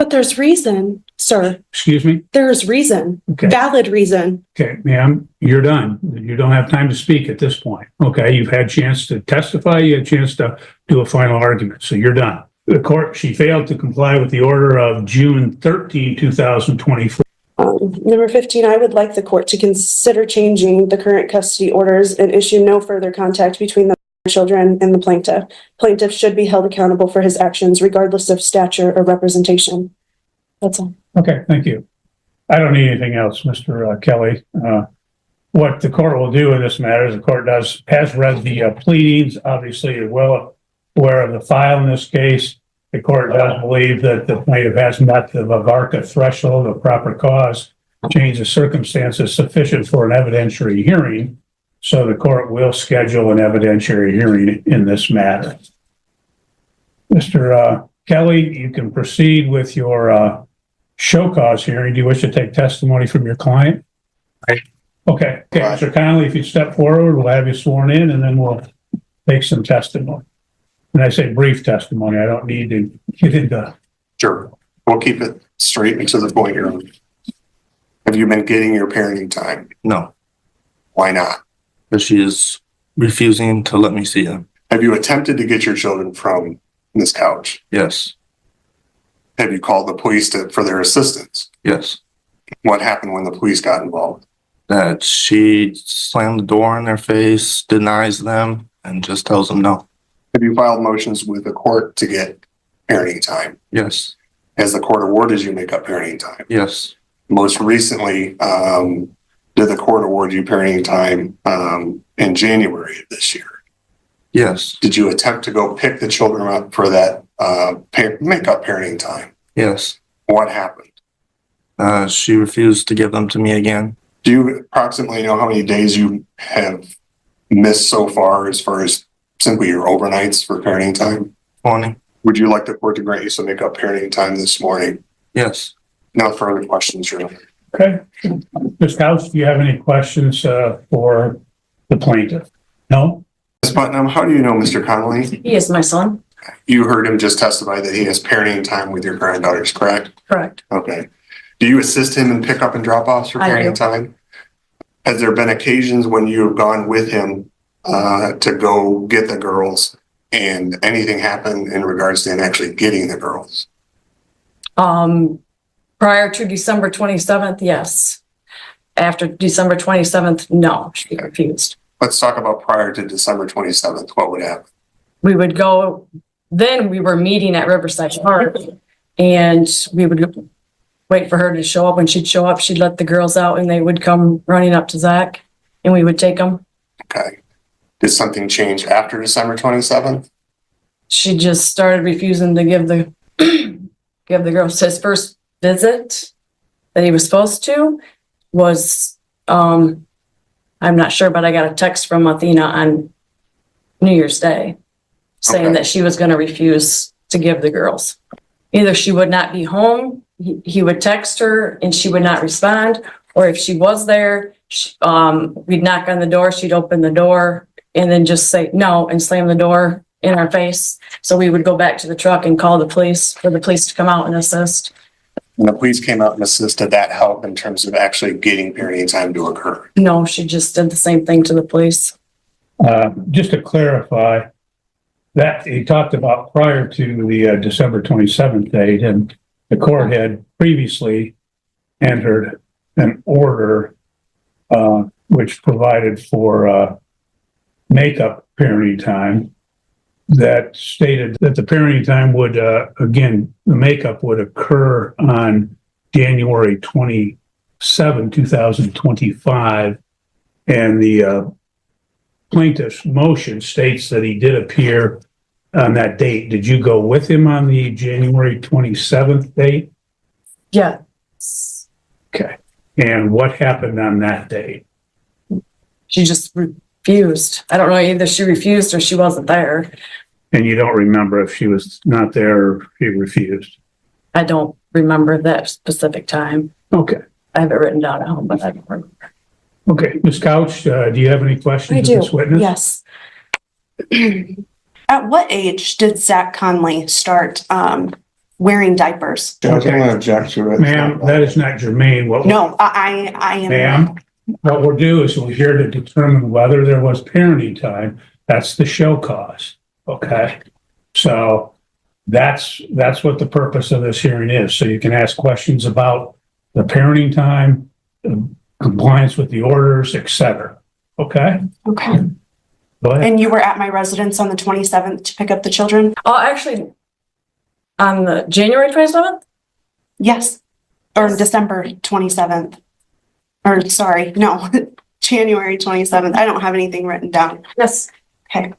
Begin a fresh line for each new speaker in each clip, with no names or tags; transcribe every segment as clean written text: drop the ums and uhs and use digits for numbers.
But there's reason, sir.
Excuse me?
There's reason.
Okay.
Valid reason.
Okay, ma'am, you're done. You don't have time to speak at this point. Okay, you've had a chance to testify, you had a chance to do a final argument, so you're done. The court, she failed to comply with the order of June 13, 2024.
Number 15, I would like the court to consider changing the current custody orders and issue no further contact between the children and the plaintiff. Plaintiff should be held accountable for his actions regardless of stature or representation. That's all.
Okay, thank you. I don't need anything else, Mr. Kelly. What the court will do in this matter is the court has read the pleadings, obviously is well aware of the file in this case. The court does believe that the plaintiff has met the VARCA threshold of proper cause, change of circumstances sufficient for an evidentiary hearing. So the court will schedule an evidentiary hearing in this matter. Mr. Kelly, you can proceed with your show cause hearing. Do you wish to take testimony from your client?
Right.
Okay, Mr. Connolly, if you step forward, we'll have you sworn in and then we'll take some testimony. And I say brief testimony, I don't need to get into.
Sure. We'll keep it straight and to the point here. Have you been getting your parenting time?
No,
Why not?
but she is refusing to let me see them.
Have you attempted to get your children from this couch?
Yes,
Have you called the police for their assistance?
yes.
What happened when the police got involved?
That she slammed the door in their face, denies them, and just tells them no.
Have you filed motions with the court to get parenting time?
Yes,
Has the court awarded you make up parenting time?
yes,
Most recently, did the court award you parenting time in January of this year?
yes,
Did you attempt to go pick the children up for that make up parenting time?
yes.
What happened?
She refused to give them to me again.
Do you approximately know how many days you have missed so far as simply your overnights for parenting time?
20.
Would you like the court to grant you some make up parenting time this morning?
Yes.
No further questions, Your Honor.
Okay. Ms. Couch, do you have any questions for the plaintiff? No?
Ms. Putnam, how do you know Mr. Connolly?
He is my son.
You heard him just testify that he has parenting time with your granddaughters, correct?
Correct.
Okay. Do you assist him in pick up and drop offs for
I
parenting
do.
time? Has there been occasions when you have gone with him to go get the girls and anything happened in regards to him actually getting the girls?
Prior to December 27th, yes. After December 27th, no, she refused.
Let's talk about prior to December 27th. What would happen?
We would go, then we were meeting at Riverside Park and we would wait for her to show up. When she'd show up, she'd let the girls out and they would come running up to Zach and we would take them.
Okay. Did something change after December 27th?
She just started refusing to give the give the girls. His first visit that he was supposed to was I'm not sure, but I got a text from Athena on New Year's Day saying
Okay.
that she was going to refuse to give the girls. Either she would not be home, he would text her and she would not respond, or if she was there, we'd knock on the door, she'd open the door and then just say no and slam the door in our face. So we would go back to the truck and call the police for the police to come out and assist.
And the police came out and assisted that help in terms of actually getting parenting time to occur.
No, she just did the same thing to the police.
Just to clarify, that he talked about prior to the December 27th date, and the court had previously entered an order which provided for makeup parenting time that stated that the parenting time would, again, the makeup would occur on January 27, 2025. And the plaintiff's motion states that he did appear on that date. Did you go with him on the January 27th date?
Yeah.
Okay. And what happened on that date?
She just refused. I don't know, either she refused or she wasn't there.
And you don't remember if she was not there or she refused?
I don't remember that specific time.
Okay.
I have it written down at home, but I don't remember.
Okay. Ms. Couch, do you have any questions
I
of
do.
this witness?
Yes. At what age did Zach Conley start wearing diapers.
Judge, I'm gonna object to it.
Ma'am, that is not germane.
No, I am.
Ma'am, what we'll do is we're here to determine whether there was parenting time. That's the show cause, okay? So that's what the purpose of this hearing is. So you can ask questions about the parenting time, compliance with the orders, et cetera, okay?
Okay.
Go ahead.
And you were at my residence on the 27th to pick up the children?
Oh, actually, on the January 27th?
Yes. Or December 27th. Or sorry, no, January 27th. I don't have anything written down.
Yes.
Okay.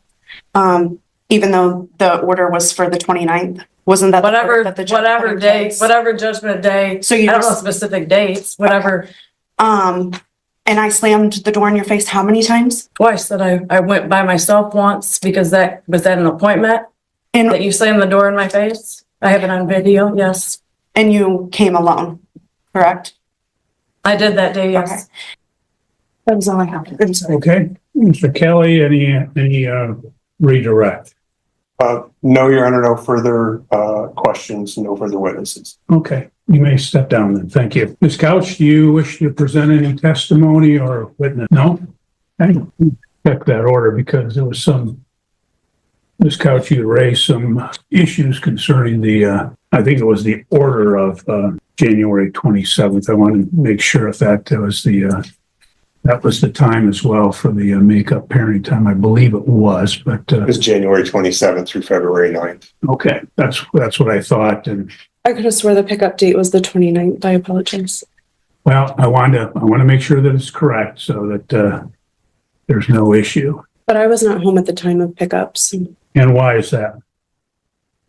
Even though the order was for the 29th, wasn't that? the
Whatever,
order that the judge put
whatever
in
day,
place?
whatever judgment day.
So
I
you
don't know
just,
specific dates, whatever.
and I slammed the door in your face how many times?
Twice that I went by myself once because that was at an appointment
And,
that you slammed the door in my face. I have it on video. Yes,
and you came alone, correct?
I did that day.
Okay.
Yes.
That was all I have. I'm sorry.
Okay, Mr. Kelly, any redirect?
No, Your Honor, no further questions, no further witnesses.
Okay, you may step down then. Thank you. Ms. Couch, do you wish to present any testimony or witness? No? I check that order because there was some, Ms. Couch, you raised some issues concerning the, I think it was the order of January 27th. I want to make sure if that was the time as well for the makeup parenting time. I believe it was, but
It was January 27th through February 9th.
okay, that's what I thought. And
I could have swore the pickup date was the 29th. I apologize.
well, I want to make sure that it's correct so that there's no issue.
But I was not home at the time of pickups
And why is that?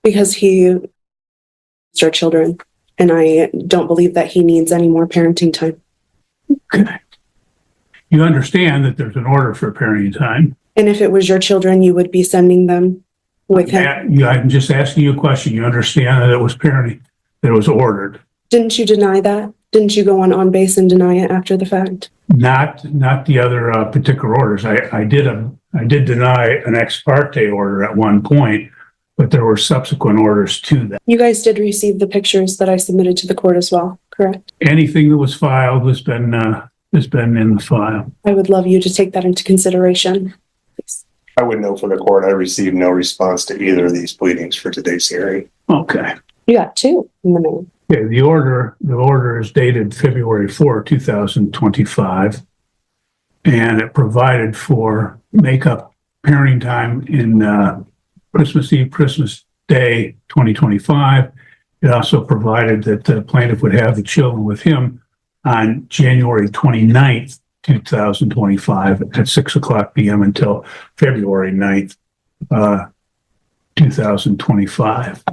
because he is our children, and I don't believe that he needs any more parenting time.
Okay. You understand that there's an order for parenting time.
And if it was your children, you would be sending them with him.
I'm just asking you a question. You understand that it was parenting, that it was ordered,
Didn't you deny that? Didn't you go on base and deny it after the fact?
not the other particular orders. I did deny an ex parte order at one point, but there were subsequent orders to that.
You guys did receive the pictures that I submitted to the court as well, correct?
Anything that was filed has been in the file.
I would love you to take that into consideration.
I would know for the court, I received no response to either of these pleadings for today's hearing.
Okay.
You got two in the mail.
Okay, the order is dated February 4, 2025, and it provided for makeup parenting time in Christmas Eve, Christmas Day, 2025. It also provided that the plaintiff would have the children with him on January 29th, 2025 at 6:00 p.m. until February 9th, 2025.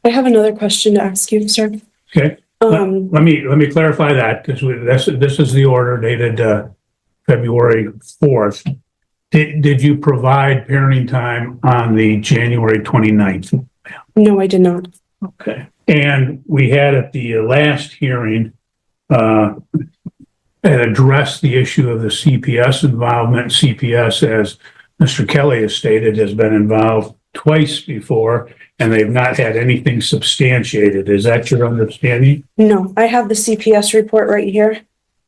I have another question to ask you, sir.
Okay. Let me clarify that because this is the order dated February 4th. Did you provide parenting time on the January 29th?
No, I did not.
Okay. And we had at the last hearing addressed the issue of the CPS involvement. CPS, as Mr. Kelly has stated, has been involved twice before, and they've not had anything substantiated. Is that your understanding?
No, I have the CPS report right here,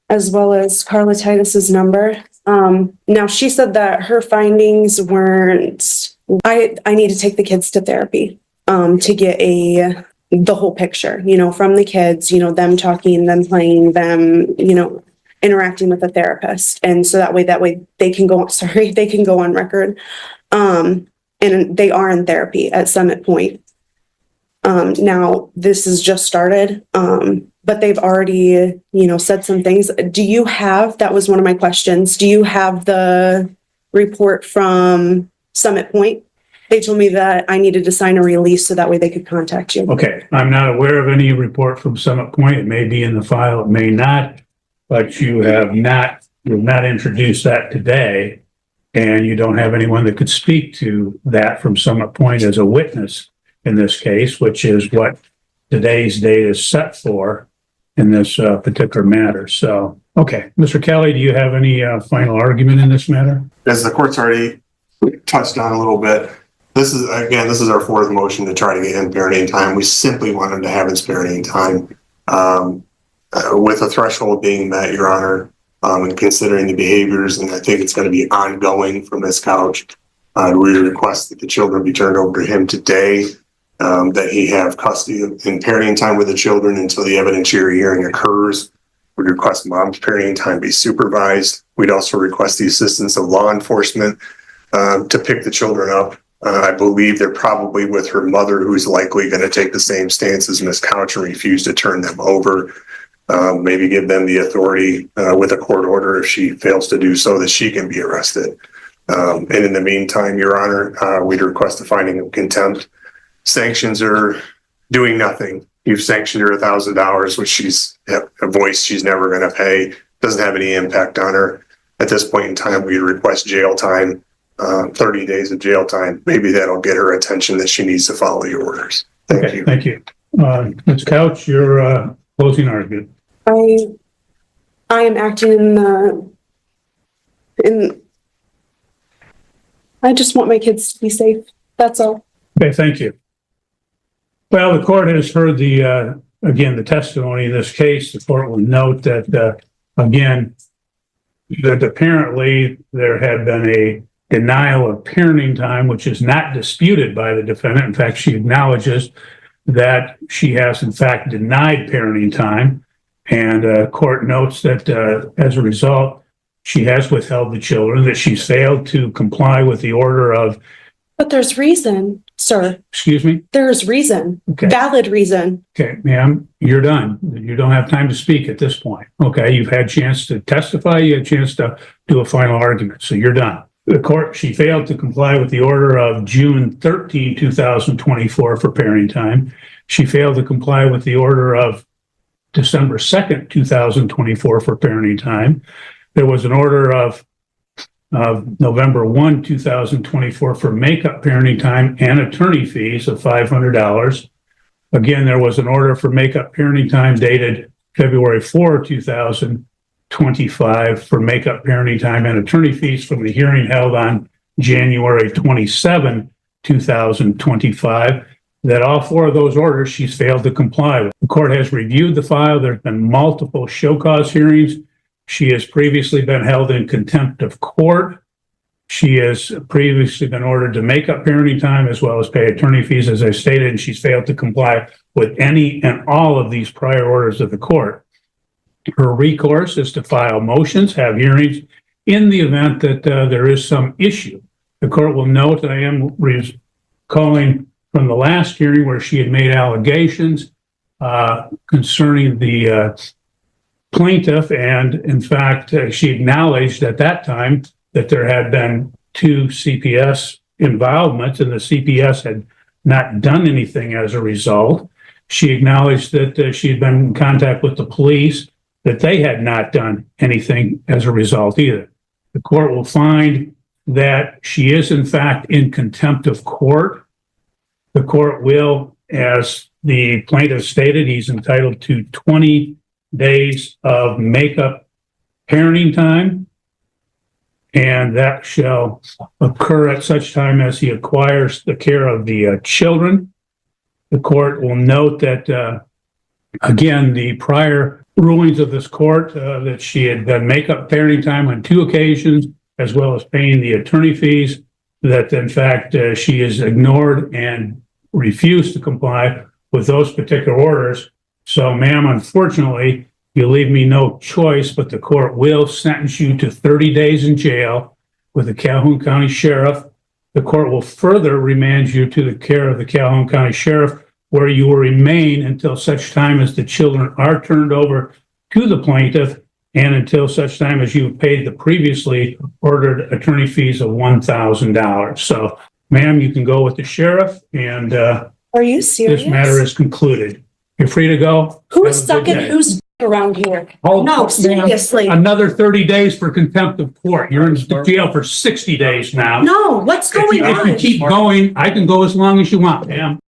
as well as Carla Titus's number. Now she said that her findings weren't, I need to take the kids to therapy, to get the whole picture, from the kids, them talking, them playing, them, interacting with a therapist. And so that way they can go, they can go on record. And they are in therapy at Summit Point. Now this has just started, but they've already, said some things. That was one of my questions. Do you have the report from Summit Point? They told me that I needed to sign a release so that way they could contact you.
Okay. I'm not aware of any report from Summit Point. It may be in the file, it may not, but you've not introduced that today. And you don't have anyone that could speak to that from Summit Point as a witness in this case, which is what today's date is set for in this particular matter. So, okay. Mr. Kelly, do you have any final argument in this matter?
As the court's already touched on a little bit, This is our fourth motion to try to get him parenting time. We simply want him to have his parenting time. With a threshold being met, Your Honor, and considering the behaviors, and I think it's going to be ongoing from this couch. We request that the children be turned over to him today, that he have custody and parenting time with the children until the evidentiary hearing occurs. We'd request mom's parenting time be supervised. We'd also request the assistance of law enforcement to pick the children up. I believe they're probably with her mother, who's likely going to take the same stance as Ms. Couch and refuse to turn them over. Maybe give them the authority with a court order if she fails to do so, that she can be arrested. And in the meantime, Your Honor, we'd request a finding of contempt. Sanctions are doing nothing. You've sanctioned her $1,000, which she's a voice she's never going to pay. Doesn't have any impact on her. At this point in time, we request jail time, 30 days of jail time. Maybe that'll get her attention that she needs to follow your orders. Thank you.
Thank you. Ms. Couch, your closing argument.
I am acting I just want my kids to be safe. That's all.
Okay, thank you. Well, the court has heard the testimony in this case. The court will note that, again, that apparently there had been a denial of parenting time, which is not disputed by the defendant. In fact, she acknowledges that she has, in fact, denied parenting time. And court notes that as a result, she has withheld the children, that she's failed to comply with the order of.
But there's reason, sir.
Excuse me?
There's reason.
Okay.
Valid reason.
Okay, ma'am, you're done. You don't have time to speak at this point. Okay, you've had a chance to testify. You had a chance to do a final argument. So you're done. The court, she failed to comply with the order of June 13, 2024 for parenting time. She failed to comply with the order of December 2nd, 2024 for parenting time. There was an order of November 1, 2024 for makeup parenting time and attorney fees of $500. Again, there was an order for makeup parenting time dated February 4, 2025 for makeup parenting time and attorney fees from the hearing held on January 27, 2025. That all four of those orders she's failed to comply with. The court has reviewed the file. There's been multiple show cause hearings. She has previously been held in contempt of court. She has previously been ordered to make up parenting time as well as pay attorney fees, as I stated, and she's failed to comply with any and all of these prior orders of the court. Her recourse is to file motions, have hearings in the event that there is some issue. The court will note that I am recalling from the last hearing where she had made allegations concerning the plaintiff, and in fact, she acknowledged at that time that there had been 2 CPS involvements and the CPS had not done anything as a result. She acknowledged that she had been in contact with the police, that they had not done anything as a result either. The court will find that she is in fact in contempt of court. The court will, as the plaintiff stated, he's entitled to 20 days of makeup parenting time, and that shall occur at such time as he acquires the care of the children. The court will note that, again, the prior rulings of this court, that she had done makeup parenting time on 2 occasions, as well as paying the attorney fees, that in fact she has ignored and refused to comply with those particular orders. So, ma'am, unfortunately, you leave me no choice, but the court will sentence you to 30 days in jail with the Calhoun County Sheriff. The court will further remand you to the care of the Calhoun County Sheriff, where you will remain until such time as the children are turned over to the plaintiff and until such time as you have paid the previously ordered attorney fees of $1,000. So, ma'am, you can go with the sheriff, and
Are you serious?
this matter is concluded. You're free to go.
Who's
Have a good
sucking
day.
who's around here?
Hold-
No,
ma'am,
seriously.
Another 30 days for contempt of court. You're in jail for 60 days now.
No, what's going
If you
on?
keep going, I can go as long as you want, ma'am.